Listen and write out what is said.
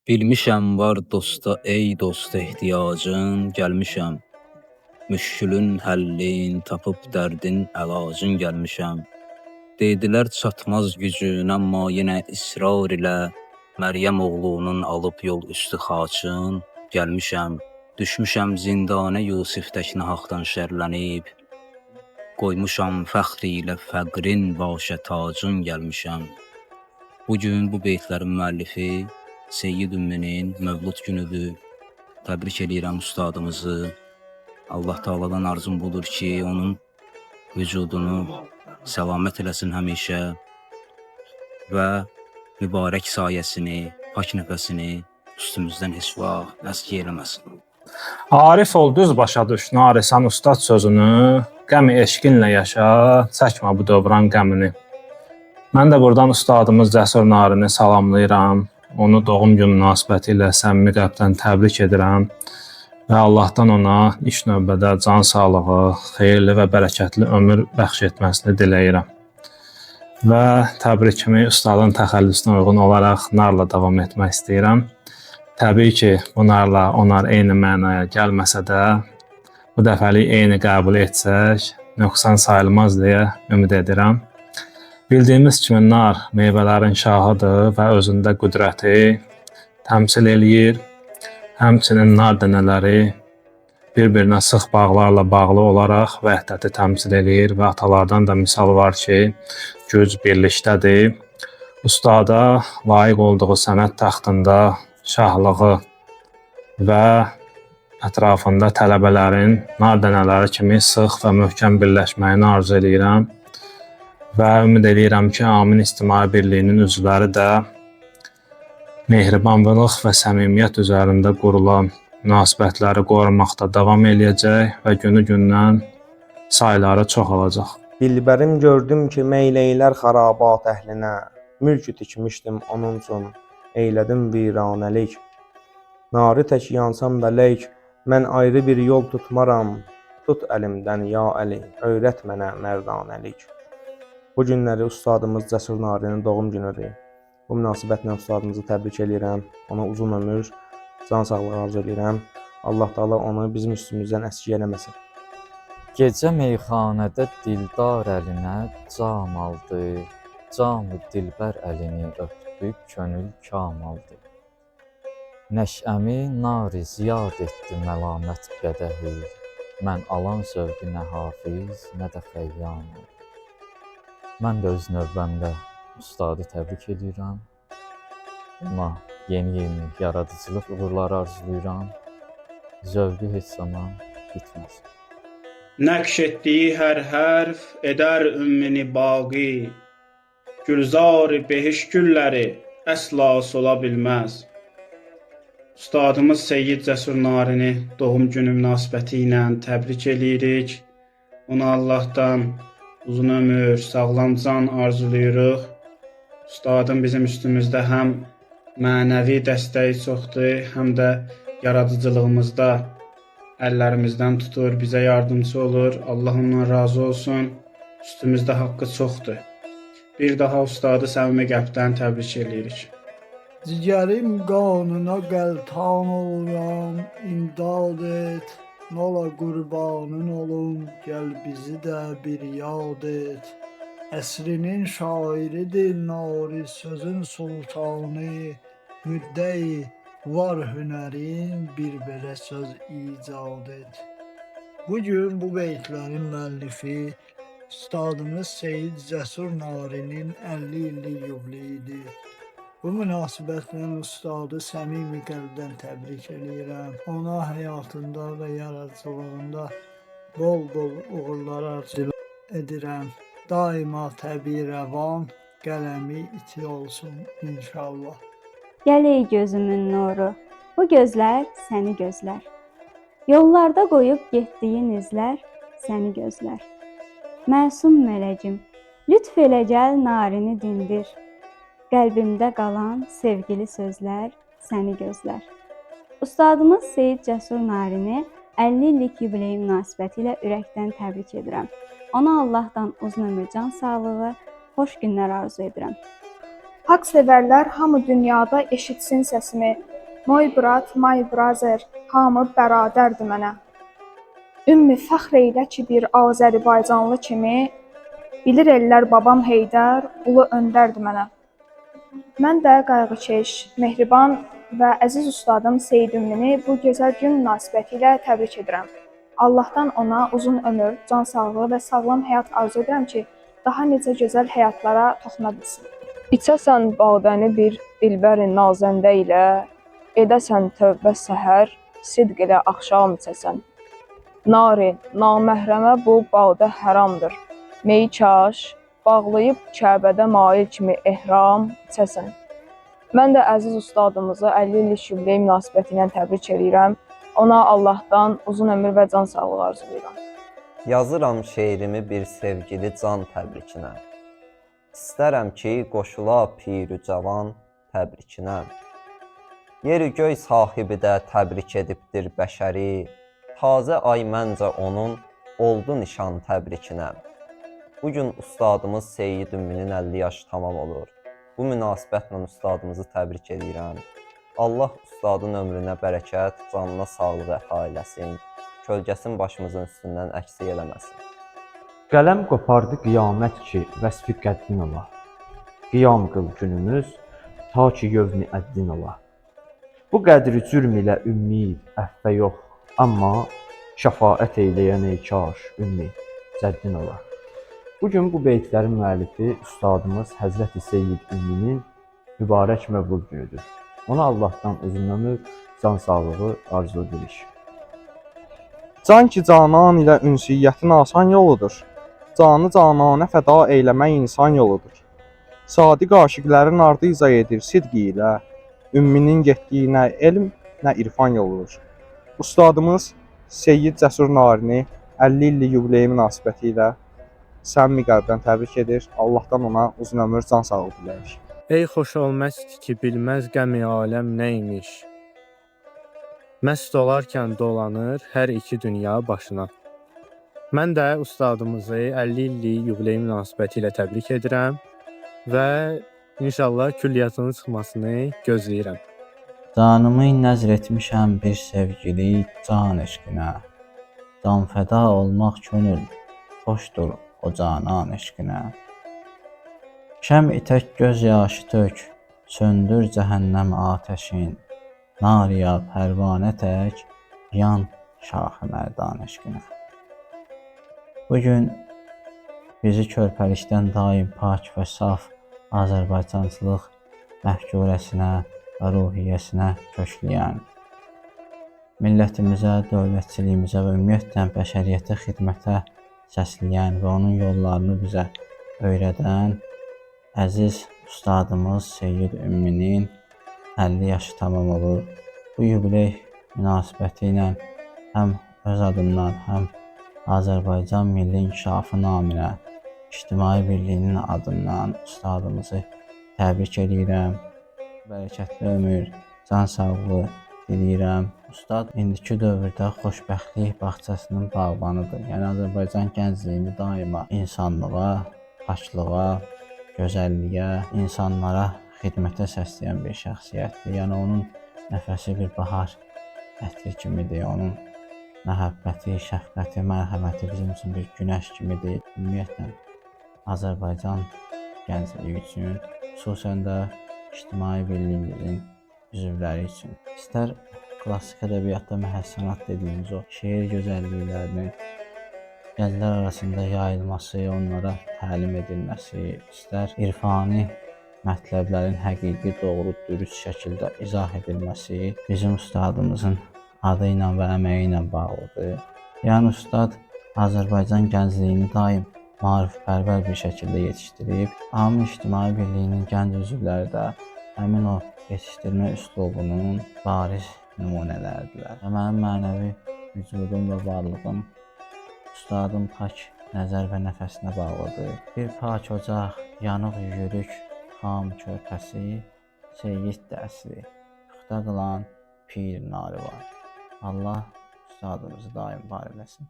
Bilmişəm var dosta ey dost ehtiyacın, gəlmişəm. Müşkülün həllin, tapıb dərdin əlacın gəlmişəm. Dedilər çatmaz gücün, amma yenə israr ilə Məryəm oğlunun alıb yol üstü xaçın, gəlmişəm. Düşmüşəm zindana Yusif təkinə haqdan şərlənib. Qoymuşam fəxr ilə fəqrin başə tacın gəlmişəm. Bugün bu beytlərin müəllifi Seyyid Ümminin Mövlud günüdür. Təbrik edirəm ustadımızı. Allah Taala'dan arzum budur ki, onun vücudunu səlamət eləsin həmişə və mübarək sayəsini, pak nəfəsini üstümüzdən heç vaxt əski eləməsin. Arif ol düz başa düş, narisan ustad sözünü, qəmi eşqinlə yaşa, çəkmə bu dövran qəmini. Mən də buradan ustadımız Cəsur Narini salamlayıram. Onu doğum günü münasibəti ilə səmimi qəlbdən təbrik edirəm və Allahdan ona ilk növbədə can sağlığı, xeyirli və bərəkətli ömür bəxş etməsini diləyirəm. Və təbrikimi ustadın təxəllüsünə uyğun olaraq narla davam etmək istəyirəm. Təbii ki, bu narla onar eyni mənaya gəlməsə də, bu dəfəlik eyni qəbul etsək, nöqsan sayılmaz deyə ümid edirəm. Bildiyimiz kimi nar meyvələrin şahıdır və özündə qüdrəti təmsil eləyir. Həmçinin nar dənələri bir-birinə sıx bağlarla bağlı olaraq vəhdəti təmsil eləyir və atalardan da misal var ki, güc birlikdədir. Ustada layiq olduğu sənət taxtında şahlığı və ətrafında tələbələrin nar dənələri kimi sıx və möhkəm birləşməyini arzu edirəm. Və ümid edirəm ki, Amin İctimai Birliyinin üzvləri də mehribanlıq və səmimiyyət üzərində qurulan münasibətləri qorumaqda davam eləyəcək və günü-gündən sayları çoxalacaq. Dilbərim gördüm ki, meyleylər xarabat əhlinə, mülkü tikmişdim onun üçün, eylədim viranəlik. Narı tək yansam da leyk, mən ayrı bir yol tutmaram, tut əlimdən ya Əli, öyrət mənə mərdanəlik. Bu günləri ustadımız Cəsur Narinin doğum günüdür. Bu münasibətlə ustadımızı təbrik edirəm. Ona uzun ömür, can sağlığı arzu edirəm. Allah Taala onu bizim üstümüzdən əski eləməsin. Gecə meyxanədə dildar əlinə cam aldı. Camı dilbər əlini öpdü, könül kam aldı. Nəşəmi nari ziyad etdi məlamət qədəhi. Mən alan zövqü nə hafiz, nə də xəyyam oldu. Mən də öz növbəmdə ustadı təbrik edirəm. Ona yeni yaradıcılıq uğurları arzulayıram. Zövqü heç zaman bitməsin. Nəqş etdiyi hər hərf edər ümmini baqi. Gülzar-ı behiş gülləri əsla sola bilməz. Ustadımız Seyyid Cəsur Narini doğum günü münasibəti ilə təbrik edirik. Ona Allahdan uzun ömür, sağlam can arzulayırıq. Ustadın bizim üstümüzdə həm mənəvi dəstəyi çoxdur, həm də yaradıcılığımızda əllərimizdən tutur, bizə yardımcı olur. Allah ondan razı olsun. Üstümüzdə haqqı çoxdur. Bir daha ustadı səmimi qəlbdən təbrik edirik. Cigərim qanuna qəltan oluram, imdad et. Nola qurbanın olum, gəl bizi də bir yad et. Əsrinin şairidir nari, sözün sultanı, müddəi var hünərin, bir belə söz icad et. Bugün bu beytlərin müəllifi ustadımız Seyyid Cəsur Narinin 50 illik yubileyidir. Bu münasibətlə ustadı səmimi qəlbdən təbrik edirəm. Ona həyatında və yaradıcılığında bol-bol uğurlar arzu edirəm. Daima təbii rəvan, qələmi iti olsun inşallah. Gəl ey gözümün nuru, bu gözlər səni gözlər. Yollarda qoyub getdiyin izlər səni gözlər. Məsum mələcim, lütf elə gəl narini dindir. Qəlbimdə qalan sevgili sözlər səni gözlər. Ustadımız Seyyid Cəsur Narini 50 illik yubileyi münasibəti ilə ürəkdən təbrik edirəm. Ona Allahdan uzun ömür, can sağlığı, xoş günlər arzu edirəm. Haqq sevərlər hamı dünyada eşitsin səsimi. Moy brat, my brother, hamı bəradərdir mənə. Ümmi fəxr eylə ki, bir Azərbaycanlı kimi, bilir ellər babam Heydər, ulu öndərdir mənə. Mən də qayğıkeş, mehriban və əziz ustadım Seyid Ümmini bu gözəl gün münasibətilə təbrik edirəm. Allahdan ona uzun ömür, can sağlığı və sağlam həyat arzu edirəm ki, daha necə gözəl həyatlara toxuna bilsin. İçəsən badəni bir dilbəri nazəndə ilə, edəsən tövbə səhər, sidq ilə axşam içəsən. Nari, naməhrəmə bu badə haramdır. Meyi kaş, bağlayıb Kəbədə mail kimi ehram içəsən. Mən də əziz ustadımızı 50 illik yubiley münasibəti ilə təbrik edirəm. Ona Allahdan uzun ömür və can sağlığı arzulayıram. Yazıram şeirimi bir sevgili can təbrikinə. İstərəm ki, qoşula pirü cavan təbrikinə. Yeri göy sahibi də təbrik edibdir bəşəri. Tazə ay məncə onun oldu nişan təbrikinə. Bugün ustadımız Seyid Ümminin 50 yaşı tamam olur. Bu münasibətlə ustadımızı təbrik edirəm. Allah ustadın ömrünə bərəkət, canına sağlıq əta eləsin. Kölgəsin başımızın üstündən əksik eləməsin. Qələm qopardı qiyamət ki, vəsfi qəddin ola. Qiyam qıl günümüz, ta ki yövmi əddin ola. Bu qədri cürm ilə ümmid, əhvə yox, amma şəfaət eyləyən eykaş, ümmi, cəddin ola. Bugün bu beytlərin müəllifi ustadımız Həzrəti Seyyid Ümminin mübarək mövlud günüdür. Ona Allahdan uzun ömür, can sağlığı arzu edirik. Can ki canan ilə ünsiyyətin asan yoludur. Canı cananə fəda eyləmək insan yoludur. Sadiq aşiqlərin ardıyca edir sidqi ilə. Ümminin getdiyi nə elm, nə irfan yoludur. Ustadımız Seyyid Cəsur Narini 50 illik yubileyi münasibəti ilə səmimi qəlbdən təbrik edir. Allahdan ona uzun ömür, can sağlığı diləyirik. Ey xoş olməz ki, bilməz qəmi aləm nəymiş. Məst olarkən dolanır hər iki dünya başına. Mən də ustadımızı 50 illik yubiley münasibəti ilə təbrik edirəm və inşallah külliyyatının çıxmasını gözləyirəm. Canımı nəzr etmişəm bir sevgili can eşqinə. Can fəda olmaq könül, xoşdur o canan eşqinə. Şəm itək göz yaşı tök, söndür cəhənnəm atəşin. Nariya pərvanə tək, yan şahı mərdan eşqinə. Bugün bizi körpəlikdən daim pak və saf Azərbaycançılıq məhkurəsinə və ruhiyyəsinə kökləyən, millətimizə, dövlətçiliyimizə və ümumiyyətlə bəşəriyyətə xidmətə səsləyən və onun yollarını bizə öyrədən əziz ustadımız Seyyid Ümminin 50 yaşı tamam olur. Bu yubiley münasibəti ilə həm öz adımdan, həm Azərbaycan milli inkişafı naminə İctimai Birliyinin adından ustadımızı təbrik edirəm. Bərəkətli ömür, can sağlığı diləyirəm. Ustad indiki dövrdə xoşbəxtlik bağçasının bağbanıdır. Yəni Azərbaycan gəncliyini daima insanlığa, paçlığa, gözəlliyə, insanlara xidmətə səsləyən bir şəxsiyyətdir. Yəni onun nəfəsi bir bahar ətri kimidir. Onun məhəbbəti, şəfqəti, mərhəməti bizim üçün bir günəş kimidir. Ümumiyyətlə Azərbaycan gəncliyi üçün, xüsusən də İctimai Birliyimizin üzvləri üçün. İstər klassik ədəbiyyatda məhəssənat dediyimiz o şeir gözəlliklərinin gənclər arasında yayılması, onlara təlim edilməsi, istər irfani mətləblərin həqiqi, doğru, dürüst şəkildə izah edilməsi bizim ustadımızın adı ilə və əməyi ilə bağlıdır. Yəni ustad Azərbaycan gəncliyini daim maarifpərvər bir şəkildə yetişdirib. Ami İctimai Birliyinin gənc üzvləri də həmin o yetişdirmə üslubunun bariz nümunələridirlər. Mənim mənəvi vücudum və varlığım ustadın pak nəzər və nəfəsinə bağlıdır. Bir pak ocaq, yanıq yürük, xam körpəsi, Seyyid əsri, puxta qılan pir narı var. Allah ustadımızı daim var eləsin.